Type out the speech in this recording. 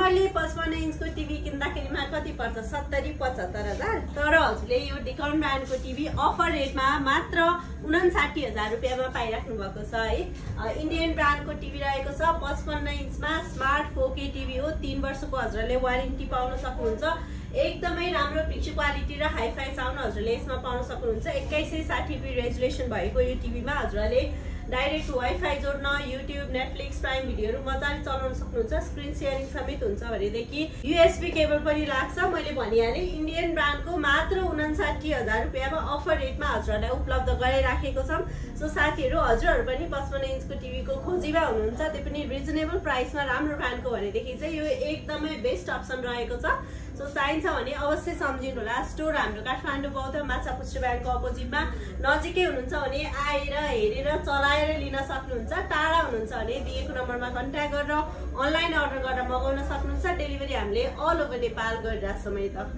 Normally 55 इन्चको TV किन्दाखेरिमा कति पर्छ 70-75,000 तर हजुरले यो डिकाउन ब्रान्डको टिभी अफर रेटमा मात्र 59,000 रुपियाँमा पाइराख्नु भएको छ है। इन्डियन ब्रान्डको टिभी रहेको छ 55 इन्चमा स्मार्ट 4K टिभी हो। 3 वर्षको हजुरले वारेन्टी पाउन सक्नुहुन्छ। एकदमै राम्रो पिक्चर क्वालिटी र हाइफाई साउन्ड हजुरले यसमा पाउन सक्नुहुन्छ। 2160p रेजोल्युसन भएको यो टिभीमा हजुरले डाइरेक्ट वाइफाई जोड्न युट्युब नेटफ्लिक्स प्राइम भिडियोहरू मजाले चलाउन सक्नुहुन्छ। स्क्रिन सेयरिङ समेत हुन्छ भनेदेखि USB केबल पनि लाग्छ। मैले भनिहालेँ इन्डियन ब्रान्डको मात्र 59,000 रुपियाँमा अफर रेटमा हजुरहरूलाई उपलब्ध गराइराखेको छौँ। सो साथीहरू हजुरहरू पनि 55 इन्चको टिभीको खोजीमा हुनुहुन्छ, त्यो पनि रिजनेबल प्राइसमा राम्रो ब्रान्डको भनेदेखि चाहिँ यो एकदमै बेस्ट अप्सन रहेको छ। सो चाहिन्छ भने अवश्य सम्झिनु होला। स्टोर हाम्रो काठमाडौँ बौद्ध माछापुच्छ्रे ब्याङ्कको अपोजिटमा। नजिकै हुनुहुन्छ भने आएर हेरेर चलाएर लिन सक्नुहुन्छ। टाढा हुनुहुन्छ भने दिएको नम्बरमा कन्ट्याक्ट गरेर अनलाइन अर्डर गरेर मगाउन सक्नुहुन्छ। डेलिभरी हामीले अल ओभर नेपाल गरिरहेछौँ त।